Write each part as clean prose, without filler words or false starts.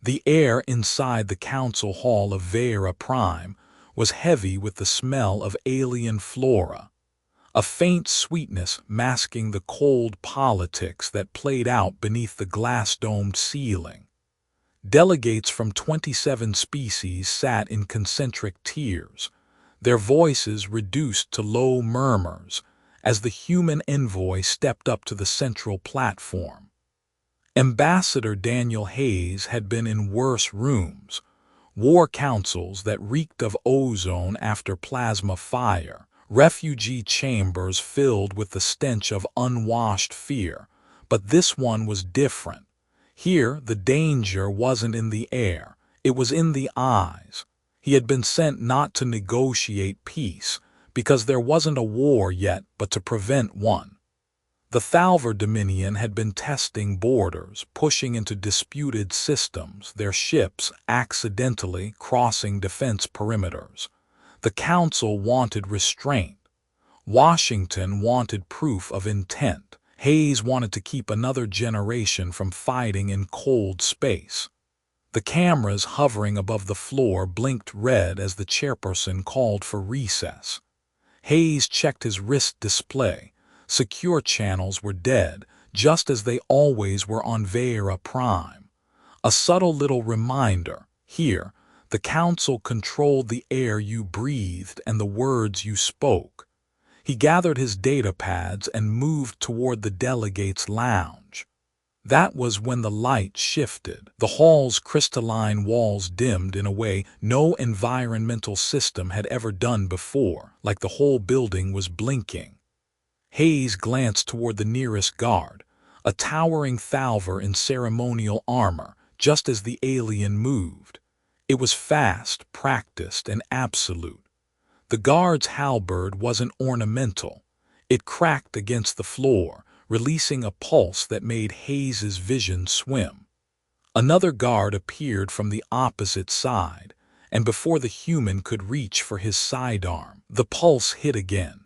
The air inside the council hall of Vera Prime was heavy with the smell of alien flora, a faint sweetness masking the cold politics that played out beneath the glass-domed ceiling. Delegates from 27 species sat in concentric tiers, their voices reduced to low murmurs as the human envoy stepped up to the central platform. Ambassador Daniel Hayes had been in worse rooms, war councils that reeked of ozone after plasma fire, refugee chambers filled with the stench of unwashed fear, but this one was different. Here, the danger wasn't in the air, it was in the eyes. He had been sent not to negotiate peace, because there wasn't a war yet, but to prevent one. The Thalver Dominion had been testing borders, pushing into disputed systems, their ships accidentally crossing defense perimeters. The Council wanted restraint. Washington wanted proof of intent. Hayes wanted to keep another generation from fighting in cold space. The cameras hovering above the floor blinked red as the chairperson called for recess. Hayes checked his wrist display. Secure channels were dead, just as they always were on Vera Prime. A subtle little reminder, here, the Council controlled the air you breathed and the words you spoke. He gathered his data pads and moved toward the delegates' lounge. That was when the light shifted. The hall's crystalline walls dimmed in a way no environmental system had ever done before, like the whole building was blinking. Hayes glanced toward the nearest guard, a towering Thalver in ceremonial armor, just as the alien moved. It was fast, practiced, and absolute. The guard's halberd wasn't ornamental. It cracked against the floor, releasing a pulse that made Hayes's vision swim. Another guard appeared from the opposite side, and before the human could reach for his sidearm, the pulse hit again.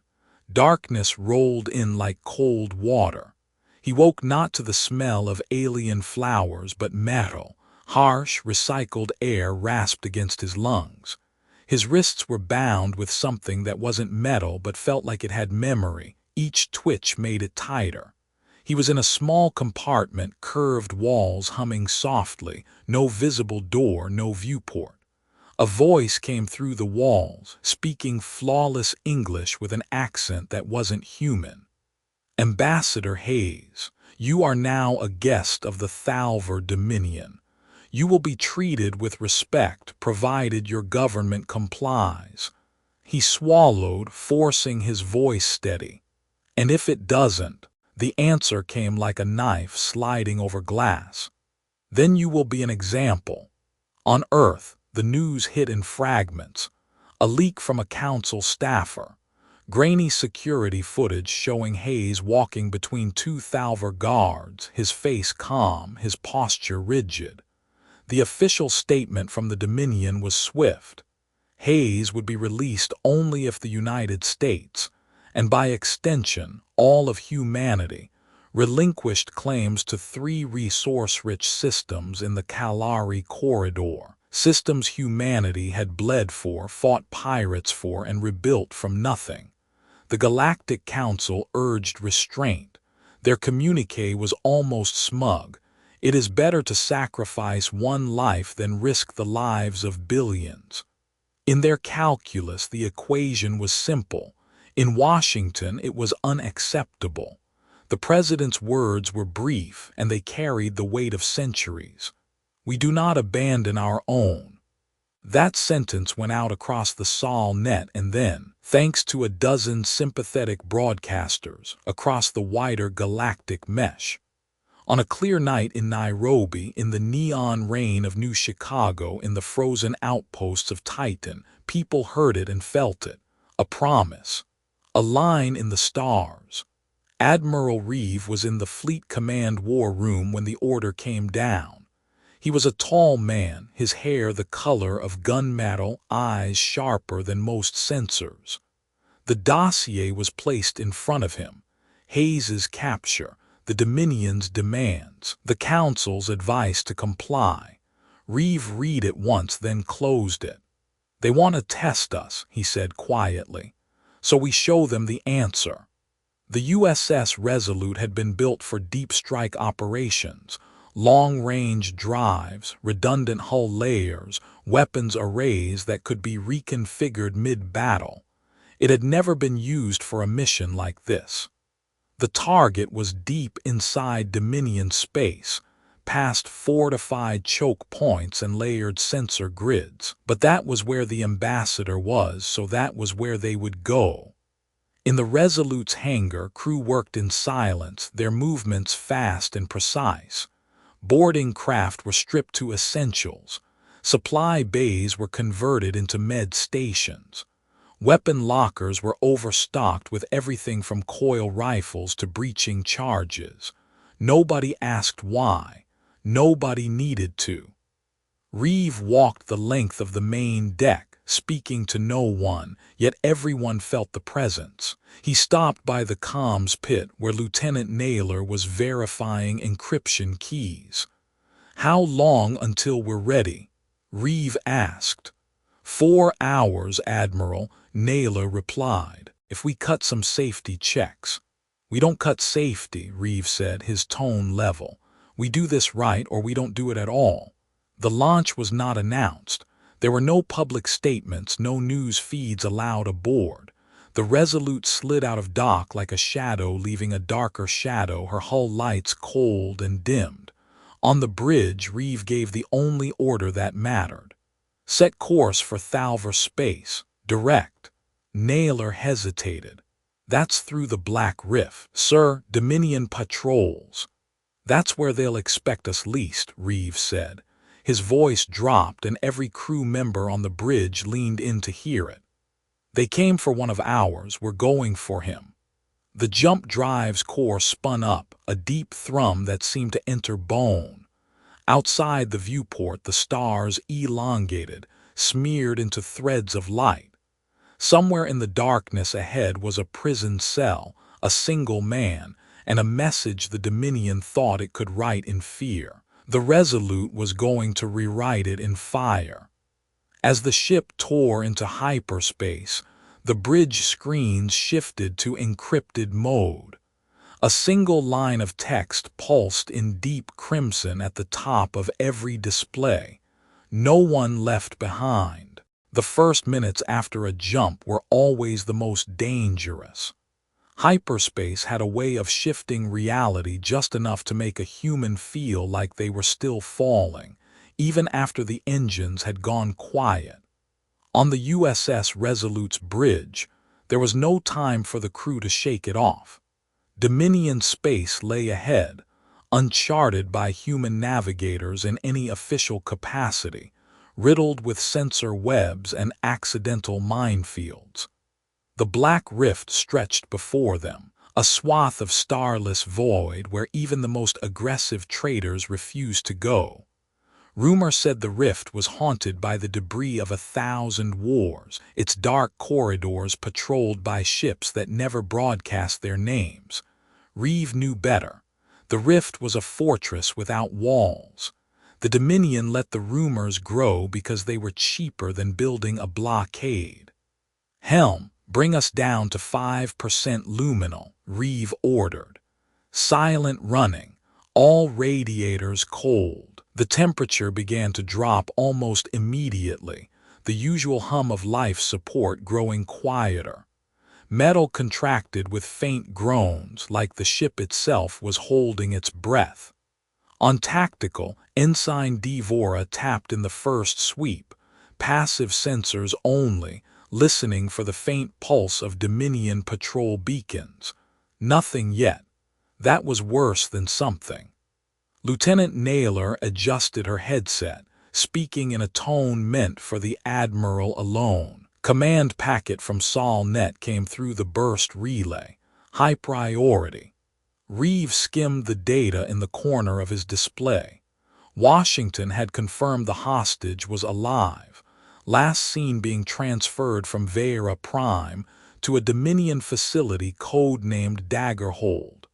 Darkness rolled in like cold water. He woke not to the smell of alien flowers but metal. Harsh, recycled air rasped against his lungs. His wrists were bound with something that wasn't metal but felt like it had memory. Each twitch made it tighter. He was in a small compartment, curved walls humming softly, no visible door, no viewport. A voice came through the walls, speaking flawless English with an accent that wasn't human. Ambassador Hayes, you are now a guest of the Thalver Dominion. You will be treated with respect, provided your government complies. He swallowed, forcing his voice steady. And if it doesn't, the answer came like a knife sliding over glass. Then you will be an example. On Earth, the news hit in fragments. A leak from a council staffer. Grainy security footage showing Hayes walking between two Thalver guards, his face calm, his posture rigid. The official statement from the Dominion was swift. Hayes would be released only if the United States, and by extension, all of humanity, relinquished claims to 3 resource-rich systems in the Kalari Corridor. Systems humanity had bled for, fought pirates for, and rebuilt from nothing. The Galactic Council urged restraint. Their communique was almost smug. It is better to sacrifice one life than risk the lives of billions. In their calculus, the equation was simple. In Washington, it was unacceptable. The president's words were brief, and they carried the weight of centuries. We do not abandon our own. That sentence went out across the Sol net and then, thanks to a dozen sympathetic broadcasters, across the wider galactic mesh. On a clear night in Nairobi, in the neon rain of New Chicago, in the frozen outposts of Titan, people heard it and felt it. A promise. A line in the stars. Admiral Reeve was in the Fleet Command War Room when the order came down. He was a tall man, his hair the color of gunmetal, eyes sharper than most sensors. The dossier was placed in front of him. Hayes's capture, the Dominion's demands, the Council's advice to comply. Reeve read it once, then closed it. "They want to test us," he said quietly. "So we show them the answer." The USS Resolute had been built for deep strike operations, long-range drives, redundant hull layers, weapons arrays that could be reconfigured mid-battle. It had never been used for a mission like this. The target was deep inside Dominion space, past fortified choke points and layered sensor grids. But that was where the ambassador was, so that was where they would go. In the Resolute's hangar, crew worked in silence, their movements fast and precise. Boarding craft were stripped to essentials. Supply bays were converted into med stations. Weapon lockers were overstocked with everything from coil rifles to breaching charges. Nobody asked why. Nobody needed to. Reeve walked the length of the main deck, speaking to no one, yet everyone felt the presence. He stopped by the comms pit where Lieutenant Naylor was verifying encryption keys. "How long until we're ready?" Reeve asked. 4 hours, Admiral," Naylor replied, "if we cut some safety checks." "We don't cut safety," Reeve said, his tone level. "We do this right or we don't do it at all." The launch was not announced. There were no public statements, no news feeds allowed aboard. The Resolute slid out of dock like a shadow leaving a darker shadow, her hull lights cold and dimmed. On the bridge, Reeve gave the only order that mattered. "Set course for Thalver space. Direct." Naylor hesitated. "That's through the Black Rift." "Sir, Dominion patrols." "That's where they'll expect us least," Reeve said. His voice dropped and every crew member on the bridge leaned in to hear it. "They came for one of ours, we're going for him." The jump drive's core spun up, a deep thrum that seemed to enter bone. Outside the viewport, the stars elongated, smeared into threads of light. Somewhere in the darkness ahead was a prison cell, a single man, and a message the Dominion thought it could write in fear. The Resolute was going to rewrite it in fire. As the ship tore into hyperspace, the bridge screens shifted to encrypted mode. A single line of text pulsed in deep crimson at the top of every display. "No one left behind." The first minutes after a jump were always the most dangerous. Hyperspace had a way of shifting reality just enough to make a human feel like they were still falling, even after the engines had gone quiet. On the USS Resolute's bridge, there was no time for the crew to shake it off. Dominion space lay ahead, uncharted by human navigators in any official capacity, riddled with sensor webs and accidental minefields. The Black Rift stretched before them, a swath of starless void where even the most aggressive traders refused to go. Rumor said the rift was haunted by the debris of 1,000 wars, its dark corridors patrolled by ships that never broadcast their names. Reeve knew better. The rift was a fortress without walls. The Dominion let the rumors grow because they were cheaper than building a blockade. "Helm, bring us down to 5% luminal," Reeve ordered. Silent running, all radiators cold. The temperature began to drop almost immediately, the usual hum of life support growing quieter. Metal contracted with faint groans like the ship itself was holding its breath. On tactical, Ensign Devora tapped in the first sweep, passive sensors only, listening for the faint pulse of Dominion patrol beacons. Nothing yet. That was worse than something. Lieutenant Naylor adjusted her headset, speaking in a tone meant for the Admiral alone. Command packet from SolNet came through the burst relay. High priority. Reeve skimmed the data in the corner of his display. Washington had confirmed the hostage was alive, last seen being transferred from Vera Prime to a Dominion facility codenamed Daggerhold.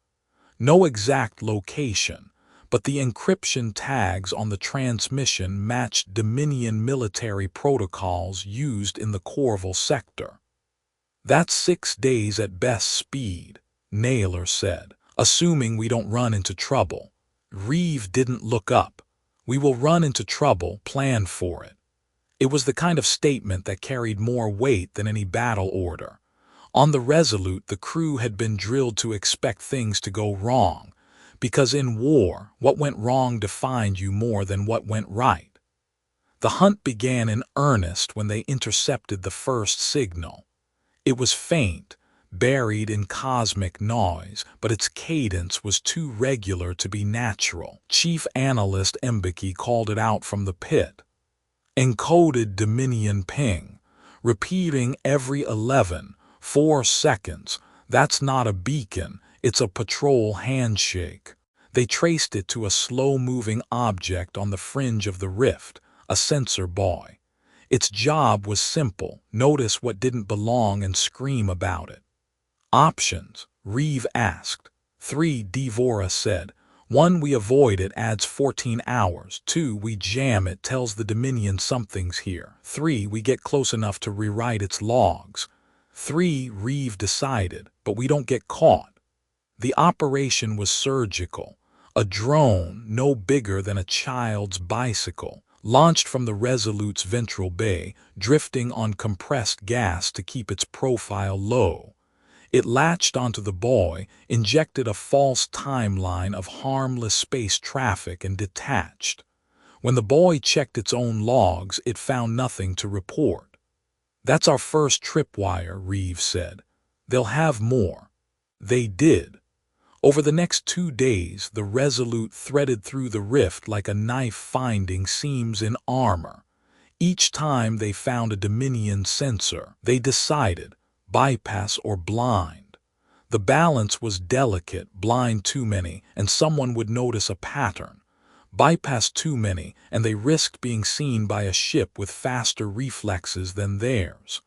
No exact location, but the encryption tags on the transmission matched Dominion military protocols used in the Corval sector. "That's 6 days at best speed," Naylor said, "assuming we don't run into trouble." Reeve didn't look up. "We will run into trouble, plan for it." It was the kind of statement that carried more weight than any battle order. On the Resolute, the crew had been drilled to expect things to go wrong, because in war, what went wrong defined you more than what went right. The hunt began in earnest when they intercepted the first signal. It was faint, buried in cosmic noise, but its cadence was too regular to be natural. Chief Analyst Mbeki called it out from the pit. Encoded Dominion ping, repeating every 4 seconds. "That's not a beacon, it's a patrol handshake." They traced it to a slow-moving object on the fringe of the rift, a sensor buoy. Its job was simple: notice what didn't belong and scream about it. "Options?" Reeve asked. 3, Devora said. 1, we avoid it, adds 14 hours. 2, we jam it, tells the Dominion something's here. 3, we get close enough to rewrite its logs. 3, Reeve decided, but we don't get caught. The operation was surgical. A drone, no bigger than a child's bicycle, launched from the Resolute's ventral bay, drifting on compressed gas to keep its profile low. It latched onto the buoy, injected a false timeline of harmless space traffic, and detached. When the buoy checked its own logs, it found nothing to report. "That's our first tripwire," Reeve said. "They'll have more." They did. Over the next 2 days, the Resolute threaded through the rift like a knife finding seams in armor. Each time they found a Dominion sensor, they decided, bypass or blind. The balance was delicate: blind too many, and someone would notice a pattern. Bypass too many, and they risked being seen by a ship with faster reflexes than theirs.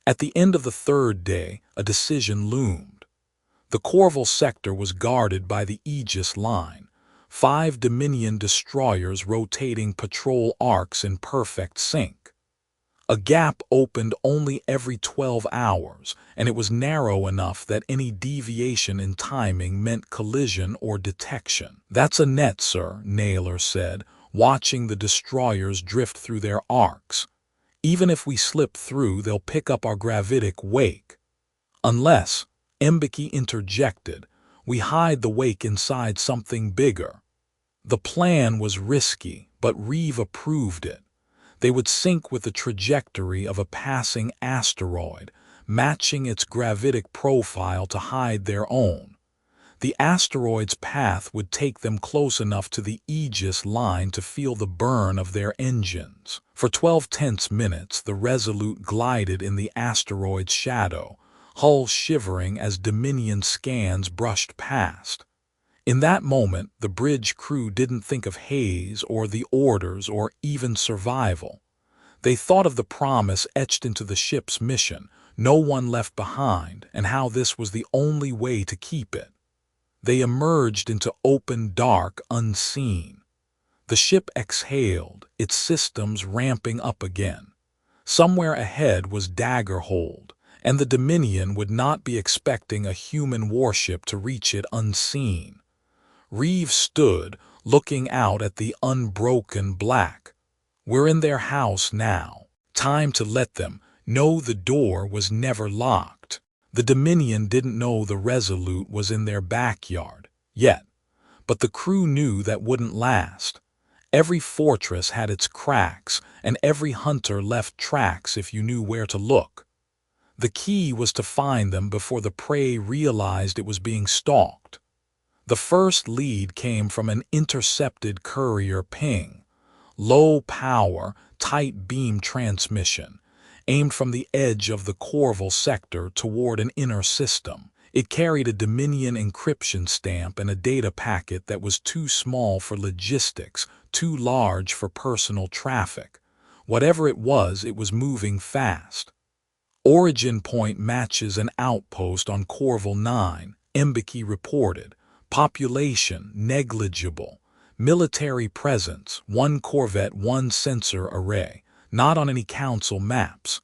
At the end of the 3rd day, a decision loomed. The Corval sector was guarded by the Aegis line, 5 Dominion destroyers rotating patrol arcs in perfect sync. A gap opened only every 12 hours, and it was narrow enough that any deviation in timing meant collision or detection. "That's a net, sir," Naylor said, watching the destroyers drift through their arcs. "Even if we slip through, they'll pick up our gravitic wake. Unless," Mbeki interjected, "we hide the wake inside something bigger." The plan was risky, but Reeve approved it. They would sync with the trajectory of a passing asteroid, matching its gravitic profile to hide their own. The asteroid's path would take them close enough to the Aegis line to feel the burn of their engines. For 12 tense minutes, the Resolute glided in the asteroid's shadow, hull shivering as Dominion scans brushed past. In that moment, the bridge crew didn't think of haze or the orders or even survival. They thought of the promise etched into the ship's mission: no one left behind, and how this was the only way to keep it. They emerged into open dark, unseen. The ship exhaled, its systems ramping up again. Somewhere ahead was Daggerhold, and the Dominion would not be expecting a human warship to reach it unseen. Reeve stood, looking out at the unbroken black. "We're in their house now. Time to let them know the door was never locked." The Dominion didn't know the Resolute was in their backyard yet, but the crew knew that wouldn't last. Every fortress had its cracks, and every hunter left tracks if you knew where to look. The key was to find them before the prey realized it was being stalked. The first lead came from an intercepted courier ping. Low power, tight beam transmission, aimed from the edge of the Corval sector toward an inner system. It carried a Dominion encryption stamp and a data packet that was too small for logistics, too large for personal traffic. Whatever it was moving fast. "Origin point matches an outpost on Corval 9, Mbeki reported. Population negligible. military presence, one corvette, one sensor array, not on any council maps.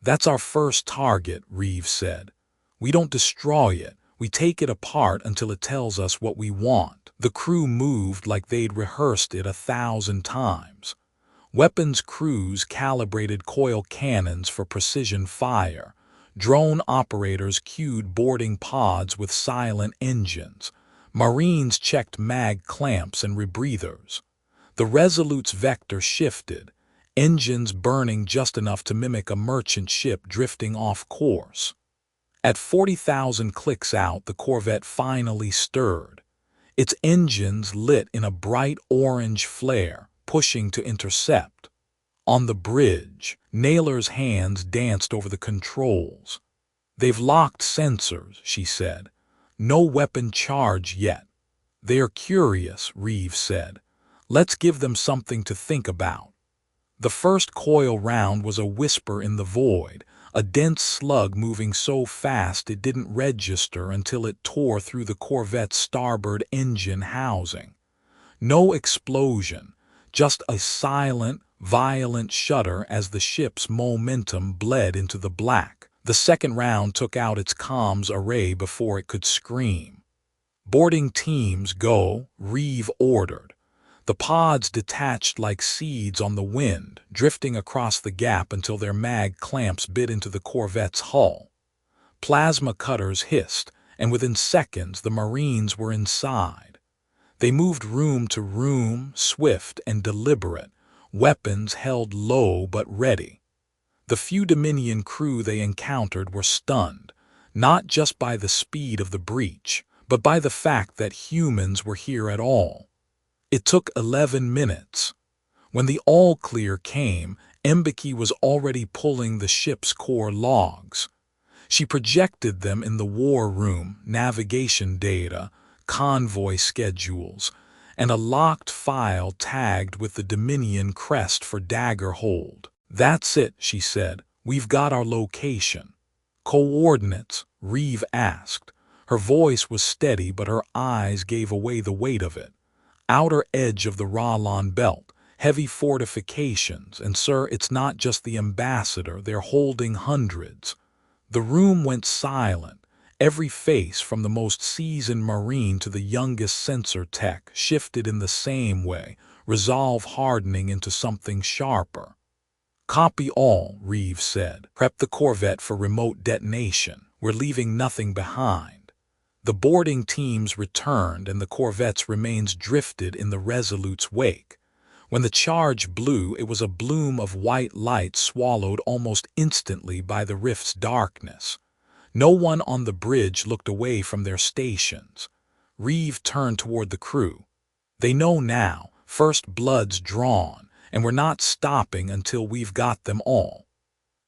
That's our first target, Reeves said. We don't destroy it. We take it apart until it tells us what we want. The crew moved like they'd rehearsed it 1,000 times. Weapons crews calibrated coil cannons for precision fire. Drone operators cued boarding pods with silent engines. Marines checked mag clamps and rebreathers. The Resolute's vector shifted, engines burning just enough to mimic a merchant ship drifting off course. At 40,000 clicks out, the Corvette finally stirred. Its engines lit in a bright orange flare, pushing to intercept. On the bridge, Naylor's hands danced over the controls. "They've locked sensors," she said. "No weapon charge yet." "They are curious," Reeves said. "Let's give them something to think about." The first coil round was a whisper in the void, a dense slug moving so fast it didn't register until it tore through the Corvette's starboard engine housing. No explosion, just a silent, violent shudder as the ship's momentum bled into the black. The second round took out its comms array before it could scream. "Boarding teams, go," Reeve ordered. The pods detached like seeds on the wind, drifting across the gap until their mag clamps bit into the Corvette's hull. Plasma cutters hissed, and within seconds the Marines were inside. They moved room to room, swift and deliberate, weapons held low but ready. The few Dominion crew they encountered were stunned, not just by the speed of the breach, but by the fact that humans were here at all. It took 11 minutes. When the all-clear came, Mbeki was already pulling the ship's core logs. She projected them in the war room, navigation data, convoy schedules, and a locked file tagged with the Dominion crest for dagger hold. "That's it," she said. "We've got our location." "Coordinates?" Reeve asked. Her voice was steady, but her eyes gave away the weight of it. "Outer edge of the Ralon Belt, heavy fortifications, and sir, it's not just the ambassador, they're holding hundreds." The room went silent. Every face, from the most seasoned Marine to the youngest sensor tech, shifted in the same way, resolve hardening into something sharper. "Copy all," Reeves said. "Prep the Corvette for remote detonation. We're leaving nothing behind." The boarding teams returned, and the Corvette's remains drifted in the Resolute's wake. When the charge blew, it was a bloom of white light swallowed almost instantly by the rift's darkness. No one on the bridge looked away from their stations. Reeve turned toward the crew. "They know now, first blood's drawn, and we're not stopping until we've got them all."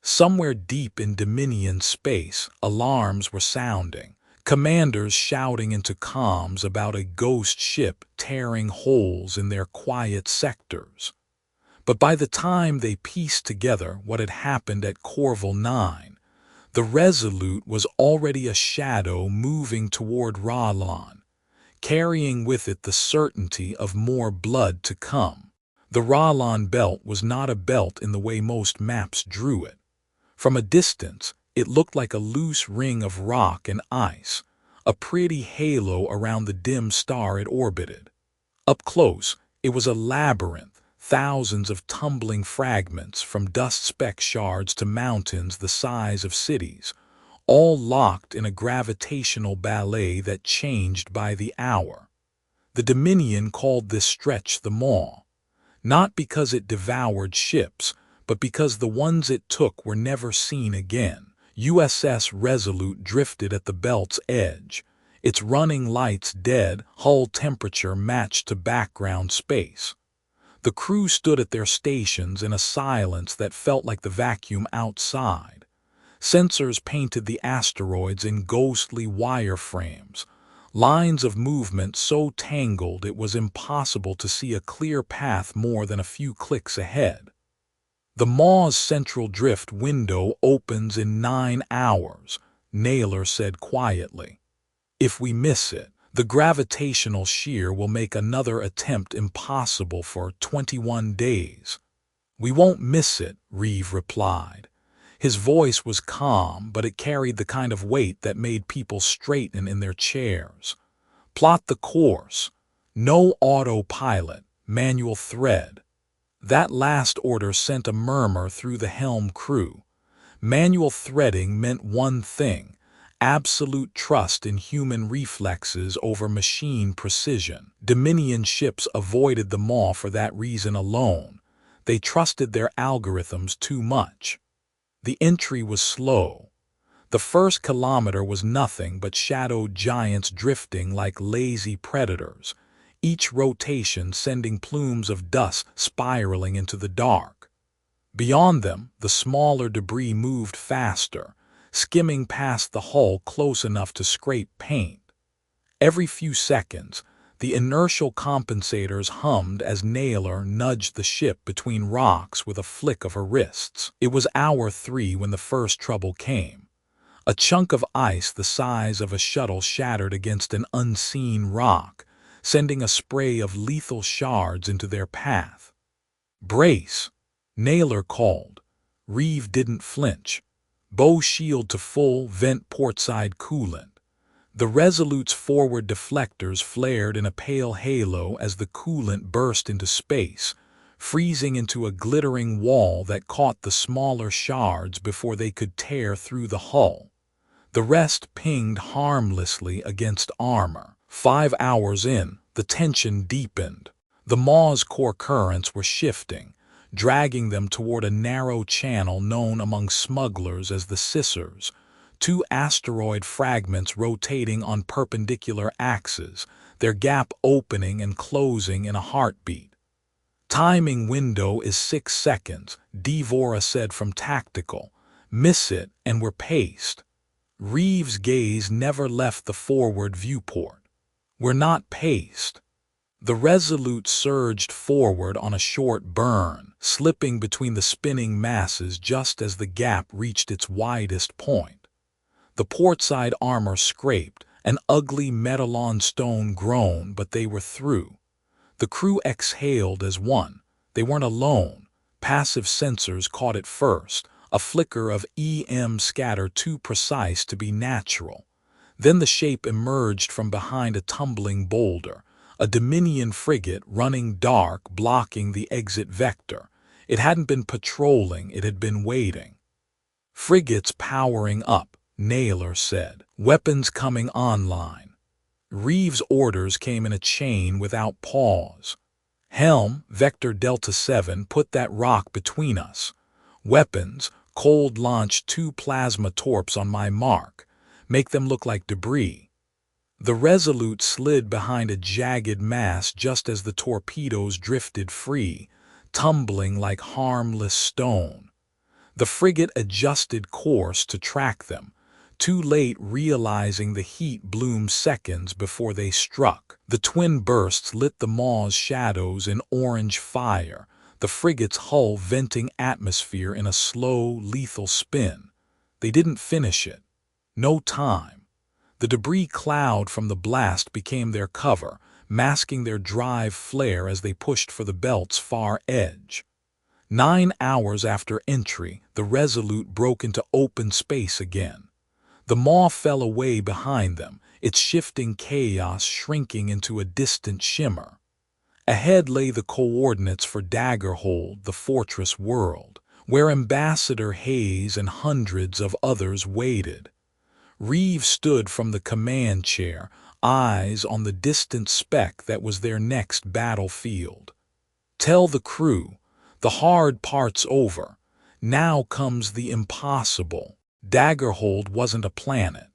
Somewhere deep in Dominion space, alarms were sounding. Commanders shouting into comms about a ghost ship tearing holes in their quiet sectors. But by the time they pieced together what had happened at Corval 9, the Resolute was already a shadow moving toward Ralon, carrying with it the certainty of more blood to come. The Ralon Belt was not a belt in the way most maps drew it. From a distance, it looked like a loose ring of rock and ice, a pretty halo around the dim star it orbited. Up close, it was a labyrinth, thousands of tumbling fragments from dust-speck shards to mountains the size of cities, all locked in a gravitational ballet that changed by the hour. The Dominion called this stretch the Maw, not because it devoured ships, but because the ones it took were never seen again. USS Resolute drifted at the belt's edge, its running lights dead, hull temperature matched to background space. The crew stood at their stations in a silence that felt like the vacuum outside. Sensors painted the asteroids in ghostly wireframes, lines of movement so tangled it was impossible to see a clear path more than a few clicks ahead. "The Maw's central drift window opens in 9 hours, Naylor said quietly. "If we miss it, The gravitational shear will make another attempt impossible for 21 days. We won't miss it, Reeve replied. His voice was calm, but it carried the kind of weight that made people straighten in their chairs. Plot the course. No autopilot, manual thread. That last order sent a murmur through the helm crew. Manual threading meant one thing: absolute trust in human reflexes over machine precision. Dominion ships avoided the maw for that reason alone. They trusted their algorithms too much. The entry was slow. The first kilometer was nothing but shadowed giants drifting like lazy predators, each rotation sending plumes of dust spiraling into the dark. Beyond them, the smaller debris moved faster, skimming past the hull close enough to scrape paint. Every few seconds, the inertial compensators hummed as Naylor nudged the ship between rocks with a flick of her wrists. It was hour 3 when the first trouble came. A chunk of ice the size of a shuttle shattered against an unseen rock, sending a spray of lethal shards into their path. "Brace," Naylor called. Reeve didn't flinch. Bow shield to full, vent portside coolant. The Resolute's forward deflectors flared in a pale halo as the coolant burst into space, freezing into a glittering wall that caught the smaller shards before they could tear through the hull. The rest pinged harmlessly against armor. 5 hours in, the tension deepened. The maw's core currents were shifting, dragging them toward a narrow channel known among smugglers as the Scissors, 2 asteroid fragments rotating on perpendicular axes, their gap opening and closing in a heartbeat. "Timing window is 6 seconds, Devora said from tactical. Miss it and we're paced." Reeve's gaze never left the forward viewport. "We're not paced." The Resolute surged forward on a short burn, slipping between the spinning masses just as the gap reached its widest point. The portside armor scraped, an ugly metal-on stone groan, but they were through. The crew exhaled as one. They weren't alone. Passive sensors caught it first, a flicker of EM scatter too precise to be natural. Then the shape emerged from behind a tumbling boulder, a Dominion frigate running dark, blocking the exit vector. It hadn't been patrolling, it had been waiting. "Frigates powering up," Naylor said. "Weapons coming online." Reeve's orders came in a chain without pause. "Helm, Vector Delta 7, put that rock between us. Weapons, cold launch 2 plasma torps on my mark. Make them look like debris." The Resolute slid behind a jagged mass just as the torpedoes drifted free, tumbling like harmless stone. The frigate adjusted course to track them, too late realizing the heat bloomed seconds before they struck. The twin bursts lit the maw's shadows in orange fire, the frigate's hull venting atmosphere in a slow, lethal spin. They didn't finish it. No time. The debris cloud from the blast became their cover, masking their drive flare as they pushed for the belt's far edge. 9 hours after entry, the Resolute broke into open space again. The maw fell away behind them, its shifting chaos shrinking into a distant shimmer. Ahead lay the coordinates for Daggerhold, the fortress world, where Ambassador Hayes and hundreds of others waited. Reeve stood from the command chair, eyes on the distant speck that was their next battlefield. "Tell the crew, the hard part's over. Now comes the impossible." Daggerhold wasn't a planet.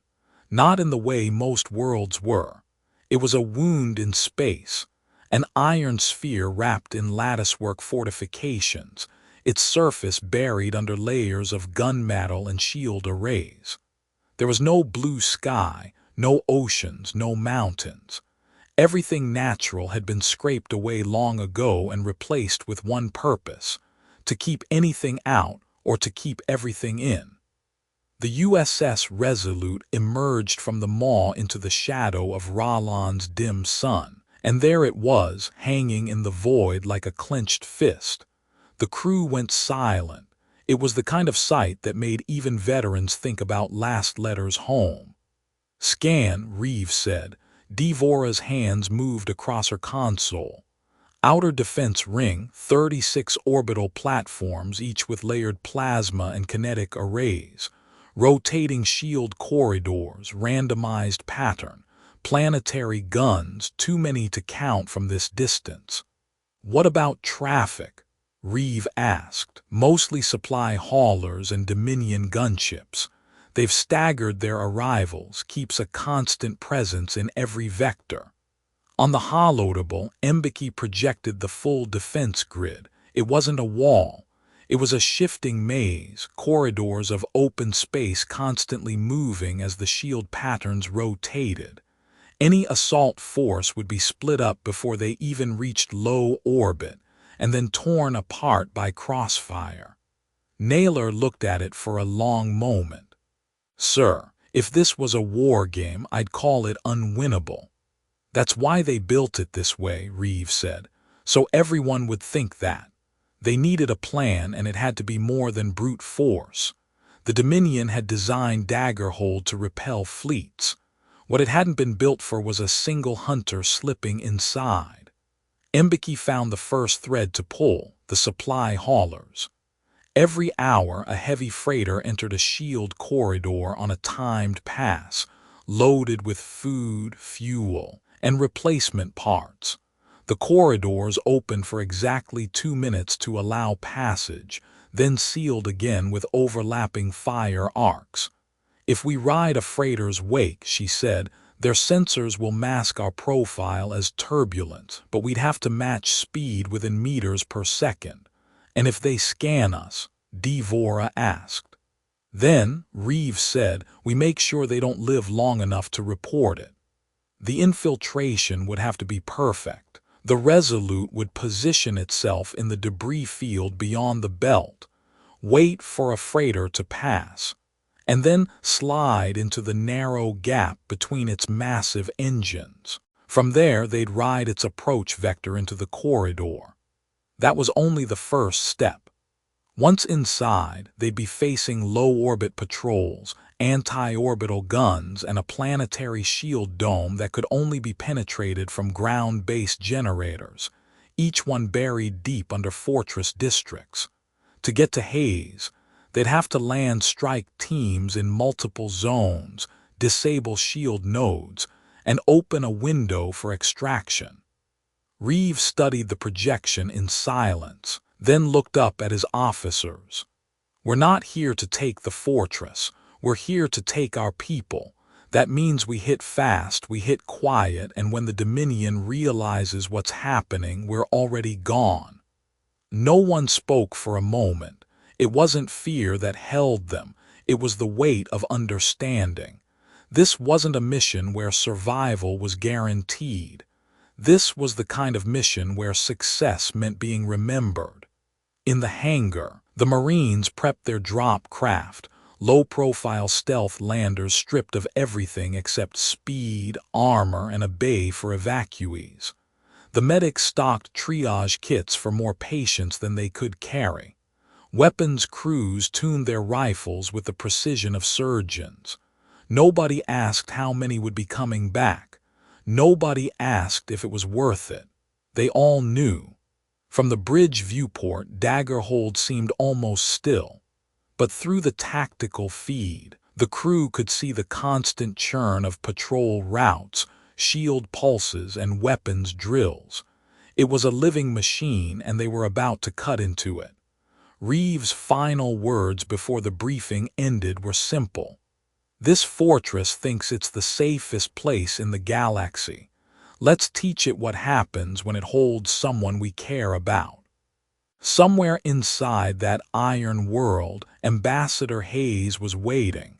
Not in the way most worlds were. It was a wound in space, an iron sphere wrapped in latticework fortifications, its surface buried under layers of gunmetal and shield arrays. There was no blue sky, no oceans, no mountains. Everything natural had been scraped away long ago and replaced with one purpose: to keep anything out or to keep everything in. The USS Resolute emerged from the maw into the shadow of Roland's dim sun, and there it was, hanging in the void like a clenched fist. The crew went silent. It was the kind of sight that made even veterans think about last letters home. "Scan," Reeves said. Devora's hands moved across her console. Outer defense ring, 36 orbital platforms, each with layered plasma and kinetic arrays. Rotating shield corridors, randomized pattern. Planetary guns, too many to count from this distance. "What about traffic?" Reeve asked. "Mostly supply haulers and Dominion gunships. They've staggered their arrivals, keeps a constant presence in every vector." On the holodable, Mbeki projected the full defense grid. It wasn't a wall. It was a shifting maze, corridors of open space constantly moving as the shield patterns rotated. Any assault force would be split up before they even reached low orbit, and then torn apart by crossfire. Naylor looked at it for a long moment. "Sir, if this was a war game, I'd call it unwinnable." "That's why they built it this way," Reeves said, "so everyone would think that. They needed a plan, and it had to be more than brute force. The Dominion had designed Daggerhold to repel fleets. What it hadn't been built for was a single hunter slipping inside." Mbeki found the first thread to pull, the supply haulers. Every hour, a heavy freighter entered a shield corridor on a timed pass, loaded with food, fuel, and replacement parts. The corridors opened for exactly 2 minutes to allow passage, then sealed again with overlapping fire arcs. "If we ride a freighter's wake," she said, "their sensors will mask our profile as turbulent, but we'd have to match speed within meters per second. And if they scan us?" Devora asked. "Then," Reeves said, "we make sure they don't live long enough to report it. The infiltration would have to be perfect. The Resolute would position itself in the debris field beyond the belt, wait for a freighter to pass, and then slide into the narrow gap between its massive engines. From there, they'd ride its approach vector into the corridor. That was only the first step. Once inside, they'd be facing low-orbit patrols, anti-orbital guns, and a planetary shield dome that could only be penetrated from ground-based generators, each one buried deep under fortress districts. To get to Hayes, they'd have to land strike teams in multiple zones, disable shield nodes, and open a window for extraction. Reeves studied the projection in silence, then looked up at his officers. "We're not here to take the fortress. We're here to take our people. That means we hit fast, we hit quiet, and when the Dominion realizes what's happening, we're already gone." No one spoke for a moment. It wasn't fear that held them. It was the weight of understanding. This wasn't a mission where survival was guaranteed. This was the kind of mission where success meant being remembered. In the hangar, the Marines prepped their drop craft, low-profile stealth landers stripped of everything except speed, armor, and a bay for evacuees. The medics stocked triage kits for more patients than they could carry. Weapons crews tuned their rifles with the precision of surgeons. Nobody asked how many would be coming back. Nobody asked if it was worth it. They all knew. From the bridge viewport, Daggerhold seemed almost still. But through the tactical feed, the crew could see the constant churn of patrol routes, shield pulses, and weapons drills. It was a living machine, and they were about to cut into it. Reeves' final words before the briefing ended were simple. "This fortress thinks it's the safest place in the galaxy. Let's teach it what happens when it holds someone we care about." Somewhere inside that iron world, Ambassador Hayes was waiting,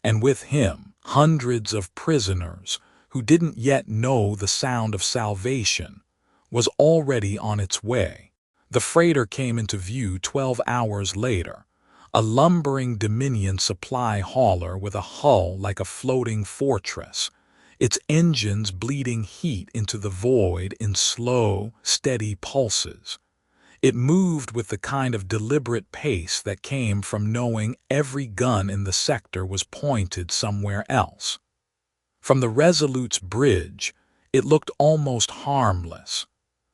and with him, hundreds of prisoners who didn't yet know the sound of salvation, was already on its way. The freighter came into view 12 hours later, a lumbering Dominion supply hauler with a hull like a floating fortress, its engines bleeding heat into the void in slow, steady pulses. It moved with the kind of deliberate pace that came from knowing every gun in the sector was pointed somewhere else. From the Resolute's bridge, it looked almost harmless,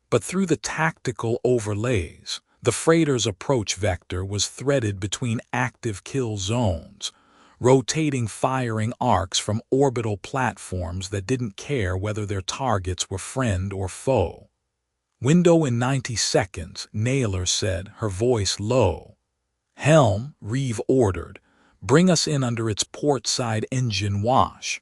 but through the tactical overlays, the freighter's approach vector was threaded between active kill zones, rotating firing arcs from orbital platforms that didn't care whether their targets were friend or foe. "Window in 90 seconds, Naylor said, her voice low. "Helm," Reeve ordered. "Bring us in under its port side engine wash.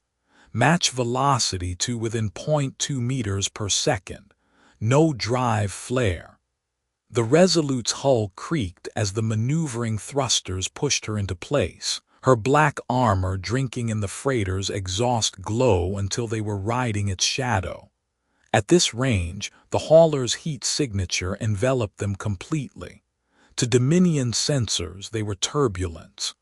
Match velocity to within 0.2 meters per second. No drive flare." The Resolute's hull creaked as the maneuvering thrusters pushed her into place, her black armor drinking in the freighter's exhaust glow until they were riding its shadow. At this range, the hauler's heat signature enveloped them completely. To Dominion sensors, they were turbulence.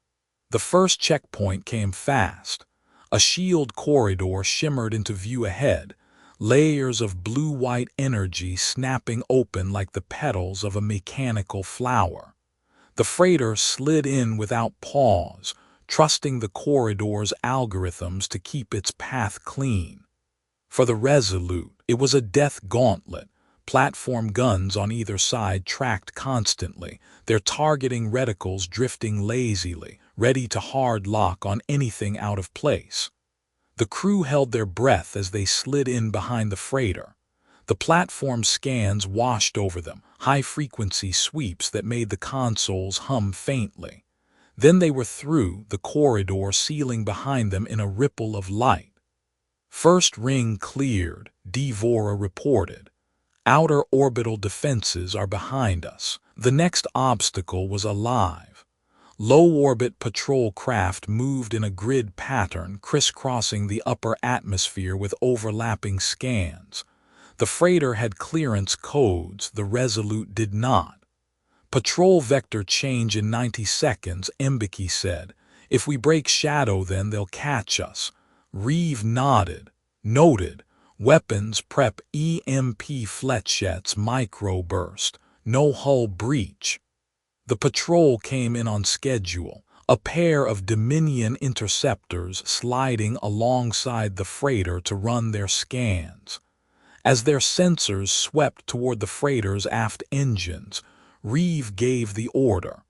The first checkpoint came fast. A shield corridor shimmered into view ahead, layers of blue-white energy snapping open like the petals of a mechanical flower. The freighter slid in without pause, trusting the corridor's algorithms to keep its path clean. For the Resolute, it was a death gauntlet. Platform guns on either side tracked constantly, their targeting reticles drifting lazily, ready to hard lock on anything out of place. The crew held their breath as they slid in behind the freighter. The platform scans washed over them, high-frequency sweeps that made the consoles hum faintly. Then they were through, the corridor sealing behind them in a ripple of light. "First ring cleared," Devora reported. "Outer orbital defenses are behind us." The next obstacle was alive. Low-orbit patrol craft moved in a grid pattern, crisscrossing the upper atmosphere with overlapping scans. The freighter had clearance codes, the Resolute did not. "Patrol vector change in 90 seconds, Mbeki said. "If we break shadow then they'll catch us." Reeve nodded. "Noted. Weapons prep EMP flechettes microburst. No hull breach." The patrol came in on schedule, a pair of Dominion interceptors sliding alongside the freighter to run their scans. As their sensors swept toward the freighter's aft engines, Reeve gave the order.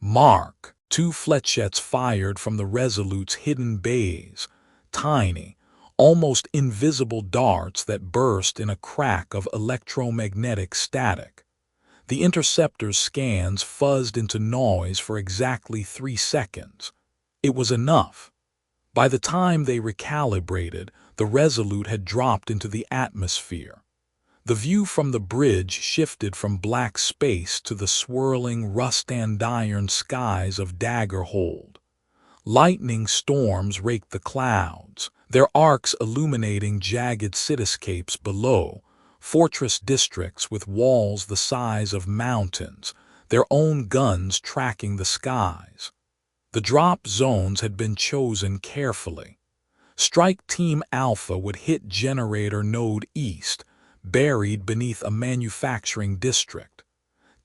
"Mark." Two flechettes fired from the Resolute's hidden bays, tiny, almost invisible darts that burst in a crack of electromagnetic static. The interceptor's scans fuzzed into noise for exactly 3 seconds. It was enough. By the time they recalibrated, the Resolute had dropped into the atmosphere. The view from the bridge shifted from black space to the swirling rust-and-iron skies of Daggerhold. Lightning storms raked the clouds, their arcs illuminating jagged cityscapes below, fortress districts with walls the size of mountains, their own guns tracking the skies. The drop zones had been chosen carefully. Strike Team Alpha would hit Generator Node East, buried beneath a manufacturing district.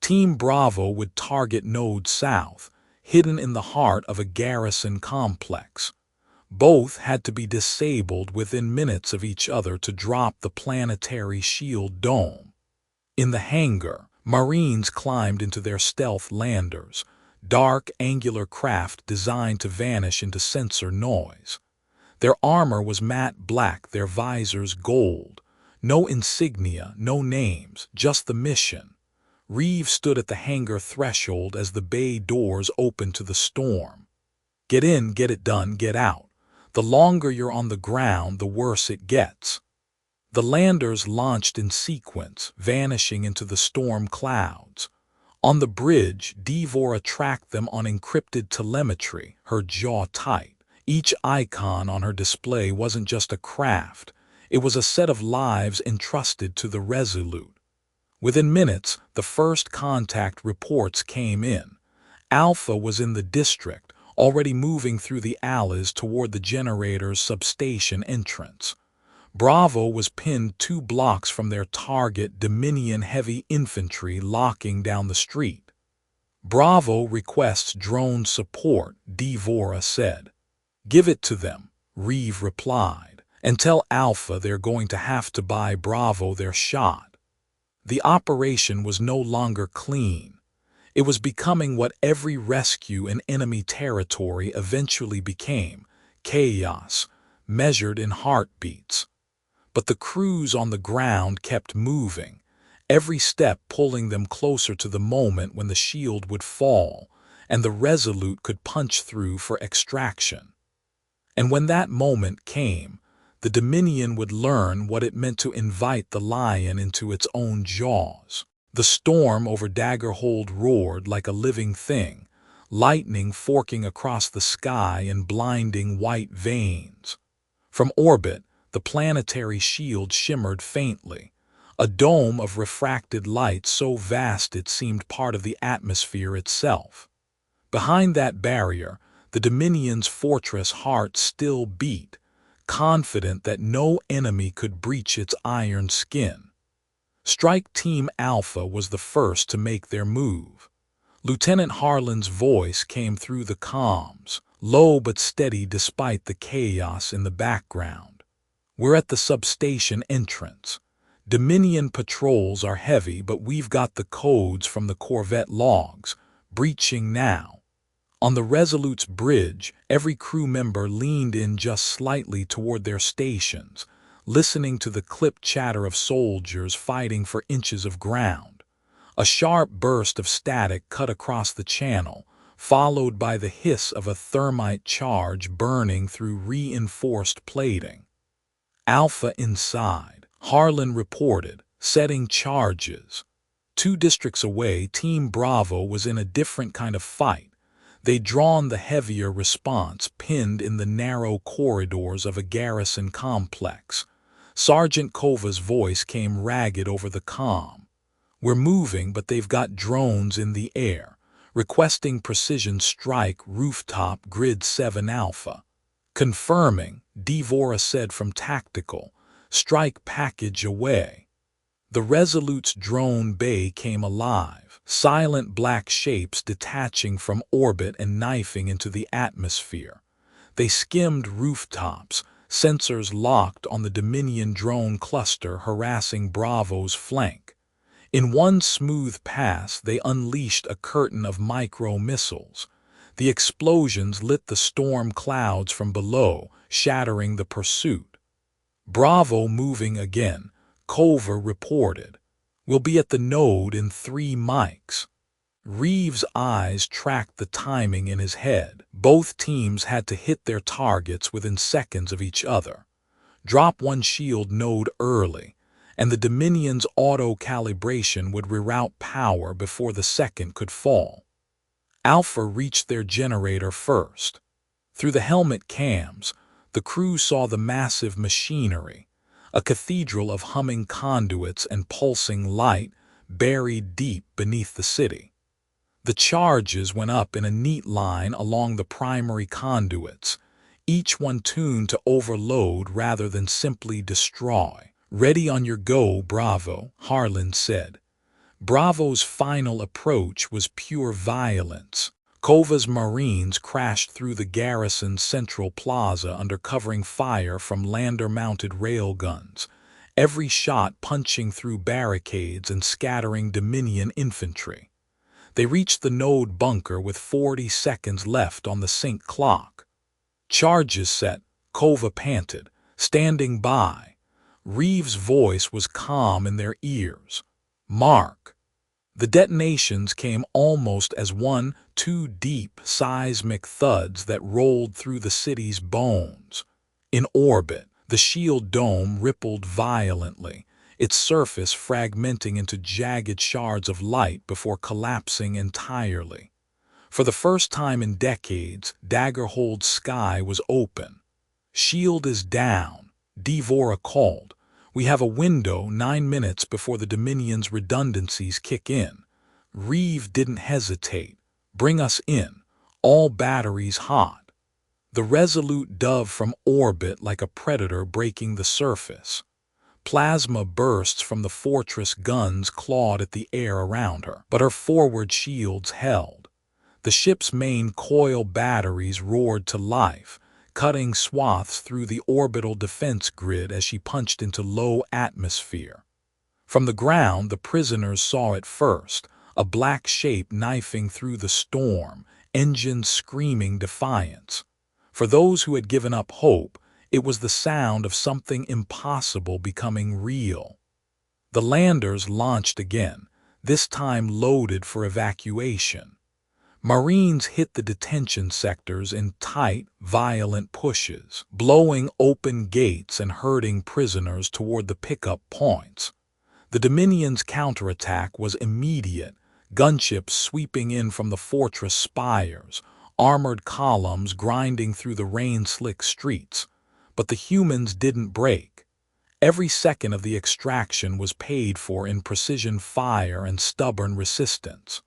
Team Bravo would target Node South, hidden in the heart of a garrison complex. Both had to be disabled within minutes of each other to drop the planetary shield dome. In the hangar, Marines climbed into their stealth landers, dark, angular craft designed to vanish into sensor noise. Their armor was matte black, their visors gold. No insignia, no names, just the mission. Reeve stood at the hangar threshold as the bay doors opened to the storm. "Get in, get it done, get out. The longer you're on the ground, the worse it gets." The landers launched in sequence, vanishing into the storm clouds. On the bridge, Devora tracked them on encrypted telemetry, her jaw tight. Each icon on her display wasn't just a craft. It was a set of lives entrusted to the Resolute. Within minutes, the first contact reports came in. Alpha was in the district, already moving through the alleys toward the generator's substation entrance. Bravo was pinned 2 blocks from their target, Dominion heavy infantry locking down the street. Bravo requests drone support, Devora said. Give it to them, Reeve replied, and tell Alpha they're going to have to buy Bravo their shot. The operation was no longer clean. It was becoming what every rescue in enemy territory eventually became: chaos, measured in heartbeats. But the crews on the ground kept moving, every step pulling them closer to the moment when the shield would fall and the Resolute could punch through for extraction. And when that moment came, the Dominion would learn what it meant to invite the lion into its own jaws. The storm over Daggerhold roared like a living thing, lightning forking across the sky in blinding white veins. From orbit, the planetary shield shimmered faintly, a dome of refracted light so vast it seemed part of the atmosphere itself. Behind that barrier, the Dominion's fortress heart still beat, confident that no enemy could breach its iron skin. Strike Team Alpha was the first to make their move. Lieutenant Harlan's voice came through the comms, low but steady despite the chaos in the background. We're at the substation entrance. Dominion patrols are heavy, but we've got the codes from the Corvette logs. Breaching now. On the Resolute's bridge, every crew member leaned in just slightly toward their stations, listening to the clipped chatter of soldiers fighting for inches of ground. A sharp burst of static cut across the channel, followed by the hiss of a thermite charge burning through reinforced plating. Alpha inside, Harlan reported, setting charges. 2 districts away, Team Bravo was in a different kind of fight. They'd drawn the heavier response, pinned in the narrow corridors of a garrison complex. Sergeant Kova's voice came ragged over the comm. We're moving, but they've got drones in the air, requesting precision strike rooftop grid 7 Alpha. Confirming, Devora said from tactical, strike package away. The Resolute's drone bay came alive, silent black shapes detaching from orbit and knifing into the atmosphere. They skimmed rooftops, sensors locked on the Dominion drone cluster harassing Bravo's flank. In one smooth pass, they unleashed a curtain of micro-missiles. The explosions lit the storm clouds from below, shattering the pursuit. Bravo moving again, Kova reported. We'll be at the node in 3 mics. Reeves' eyes tracked the timing in his head. Both teams had to hit their targets within seconds of each other. Drop one shield node early, and the Dominion's auto-calibration would reroute power before the second could fall. Alpha reached their generator first. Through the helmet cams, the crew saw the massive machinery, a cathedral of humming conduits and pulsing light buried deep beneath the city. The charges went up in a neat line along the primary conduits, each one tuned to overload rather than simply destroy. Ready on your go, Bravo, Harlan said. Bravo's final approach was pure violence. Kova's Marines crashed through the garrison's central plaza under covering fire from lander-mounted railguns, every shot punching through barricades and scattering Dominion infantry. They reached the node bunker with 40 seconds left on the sync clock. Charges set, Kova panted, standing by. Reeves' voice was calm in their ears. Mark. The detonations came almost as 1-2 deep seismic thuds that rolled through the city's bones. In orbit, the shield dome rippled violently, its surface fragmenting into jagged shards of light before collapsing entirely. For the first time in decades, Daggerhold's sky was open. Shield is down, Devora called. We have a window 9 minutes before the Dominion's redundancies kick in. Reeve didn't hesitate. Bring us in. All batteries hot. The Resolute dove from orbit like a predator breaking the surface. Plasma bursts from the fortress guns clawed at the air around her, but her forward shields held. The ship's main coil batteries roared to life, cutting swaths through the orbital defense grid as she punched into low atmosphere. From the ground, the prisoners saw it first, a black shape knifing through the storm, engines screaming defiance. For those who had given up hope, it was the sound of something impossible becoming real. The landers launched again, this time loaded for evacuation. Marines hit the detention sectors in tight, violent pushes, blowing open gates and herding prisoners toward the pickup points. The Dominion's counterattack was immediate, gunships sweeping in from the fortress spires, armored columns grinding through the rain-slick streets. But the humans didn't break. Every second of the extraction was paid for in precision fire and stubborn resistance.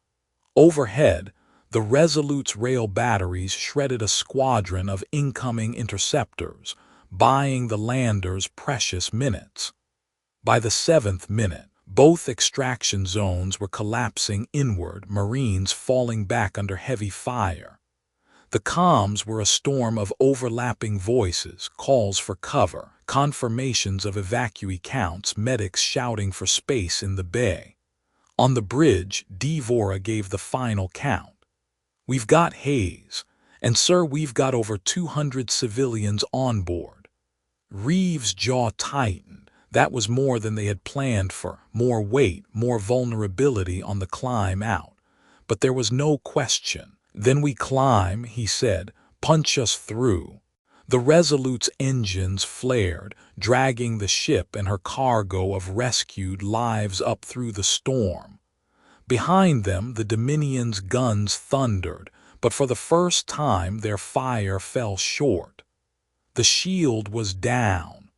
Overhead, the Resolute's rail batteries shredded a squadron of incoming interceptors, buying the landers precious minutes. By the 7th minute, both extraction zones were collapsing inward, Marines falling back under heavy fire. The comms were a storm of overlapping voices, calls for cover, confirmations of evacuee counts, medics shouting for space in the bay. On the bridge, Devora gave the final count. "We've got Hayes, and sir, we've got over 200 civilians on board." Reeves' jaw tightened. That was more than they had planned for, more weight, more vulnerability on the climb out. But there was no question. "Then we climb," he said. "Punch us through." The Resolute's engines flared, dragging the ship and her cargo of rescued lives up through the storm. Behind them, the Dominion's guns thundered, but for the first time their fire fell short. The shield was down.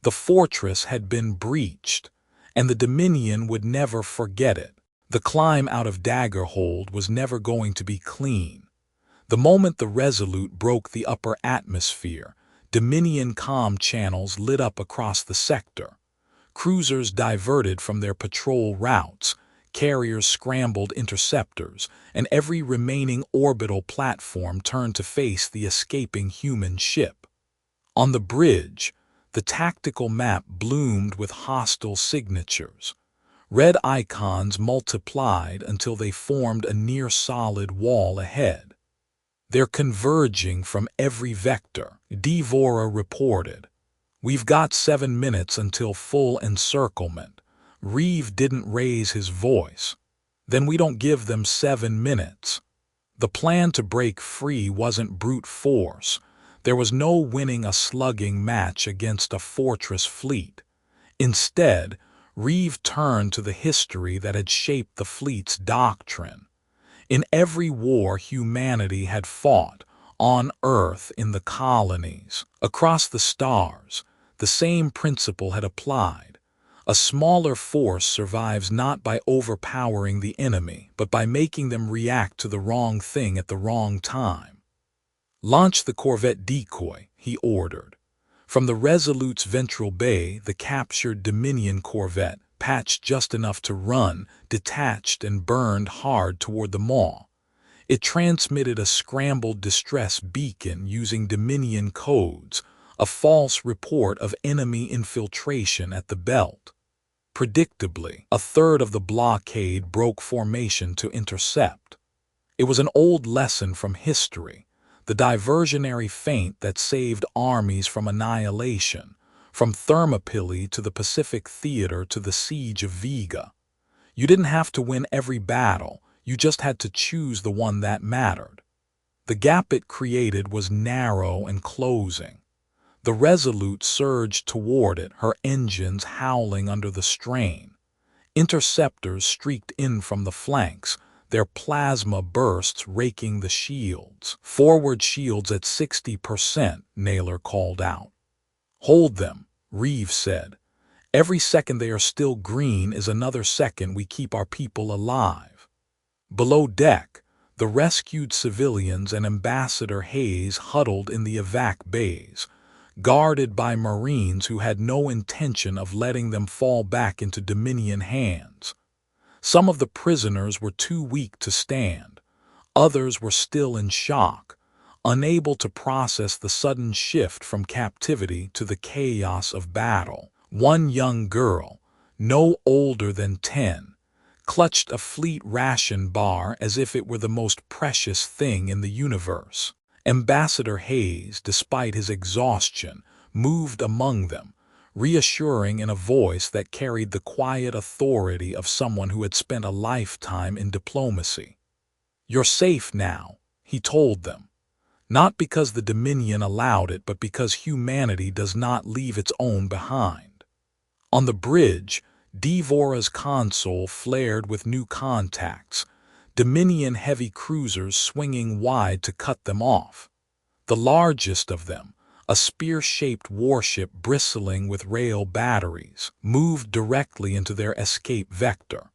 The fortress had been breached, and the Dominion would never forget it. The climb out of Daggerhold was never going to be clean. The moment the Resolute broke the upper atmosphere, Dominion comm channels lit up across the sector. Cruisers diverted from their patrol routes, carriers scrambled interceptors, and every remaining orbital platform turned to face the escaping human ship. On the bridge, the tactical map bloomed with hostile signatures. Red icons multiplied until they formed a near-solid wall ahead. "They're converging from every vector," Devora reported. "We've got 7 minutes until full encirclement." Reeve didn't raise his voice. "Then we don't give them 7 minutes." The plan to break free wasn't brute force. There was no winning a slugging match against a fortress fleet. Instead, Reeve turned to the history that had shaped the fleet's doctrine. In every war humanity had fought, on Earth, in the colonies, across the stars, the same principle had applied. A smaller force survives not by overpowering the enemy, but by making them react to the wrong thing at the wrong time. "Launch the corvette decoy," he ordered. From the Resolute's ventral bay, the captured Dominion corvette, patched just enough to run, detached and burned hard toward the maw. It transmitted a scrambled distress beacon using Dominion codes, a false report of enemy infiltration at the belt. Predictably, a third of the blockade broke formation to intercept. It was an old lesson from history, the diversionary feint that saved armies from annihilation, from Thermopylae to the Pacific Theater to the Siege of Vega. You didn't have to win every battle, you just had to choose the one that mattered. The gap it created was narrow and closing. The Resolute surged toward it, her engines howling under the strain. Interceptors streaked in from the flanks, their plasma bursts raking the shields. "Forward shields at 60%, Naylor called out. "Hold them," Reeves said. "Every second they are still green is another second we keep our people alive." Below deck, The rescued civilians and Ambassador Hayes huddled in the evac bays, guarded by Marines who had no intention of letting them fall back into Dominion hands. Some of the prisoners were too weak to stand. Others were still in shock, unable to process the sudden shift from captivity to the chaos of battle. One young girl, no older than 10, clutched a fleet ration bar as if it were the most precious thing in the universe. Ambassador Hayes, despite his exhaustion, moved among them, reassuring in a voice that carried the quiet authority of someone who had spent a lifetime in diplomacy. "You're safe now," he told them. Not because the Dominion allowed it, but because humanity does not leave its own behind. On the bridge, Devora's console flared with new contacts, Dominion heavy cruisers swinging wide to cut them off. The largest of them, a spear-shaped warship bristling with rail batteries, moved directly into their escape vector.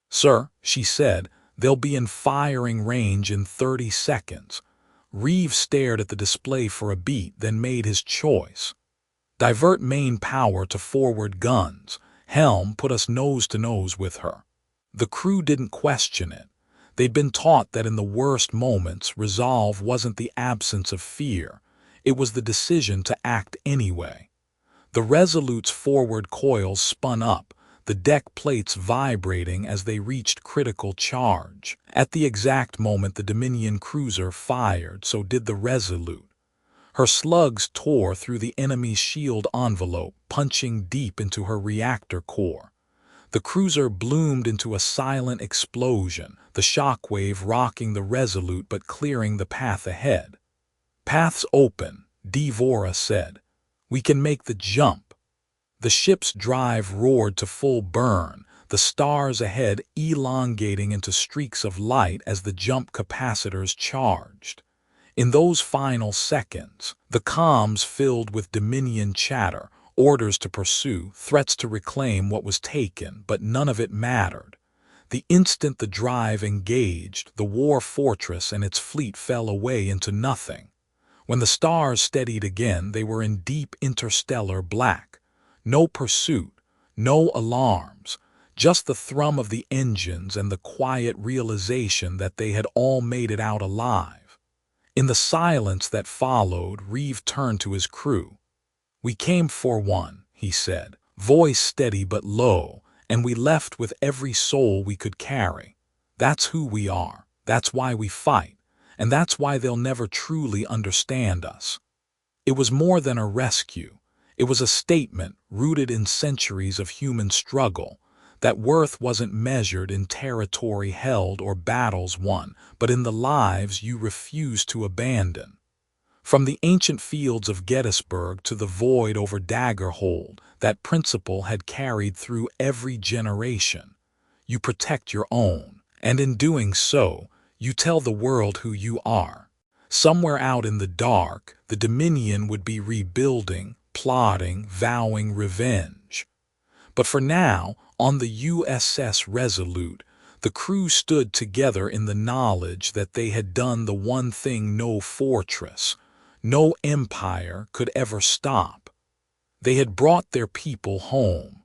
"Sir," she said, "they'll be in firing range in 30 seconds. Reeves stared at the display for a beat, then made his choice. "Divert main power to forward guns. Helm, put us nose to nose with her." The crew didn't question it. They'd been taught that in the worst moments, resolve wasn't the absence of fear. It was the decision to act anyway. The Resolute's forward coils spun up, the deck plates vibrating as they reached critical charge. At the exact moment the Dominion cruiser fired, so did the Resolute. Her slugs tore through the enemy's shield envelope, punching deep into her reactor core. The cruiser bloomed into a silent explosion, the shockwave rocking the Resolute but clearing the path ahead. "Path's open," Devora said. "We can make the jump." The ship's drive roared to full burn, the stars ahead elongating into streaks of light as the jump capacitors charged. In those final seconds, the comms filled with Dominion chatter, orders to pursue, threats to reclaim what was taken, but none of it mattered. The instant the drive engaged, the war fortress and its fleet fell away into nothing. When the stars steadied again, they were in deep interstellar black. No pursuit, no alarms, just the thrum of the engines and the quiet realization that they had all made it out alive. In the silence that followed, Reeve turned to his crew. "We came for one," he said, voice steady but low, "and we left with every soul we could carry. That's who we are, that's why we fight, and that's why they'll never truly understand us." It was more than a rescue. It was a statement rooted in centuries of human struggle, that worth wasn't measured in territory held or battles won, but in the lives you refused to abandon. From the ancient fields of Gettysburg to the void over Daggerhold, that principle had carried through every generation. You protect your own, and in doing so, you tell the world who you are. Somewhere out in the dark, the Dominion would be rebuilding, plotting, vowing revenge. But for now, on the USS Resolute, the crew stood together in the knowledge that they had done the one thing no fortress, no empire could ever stop. They had brought their people home,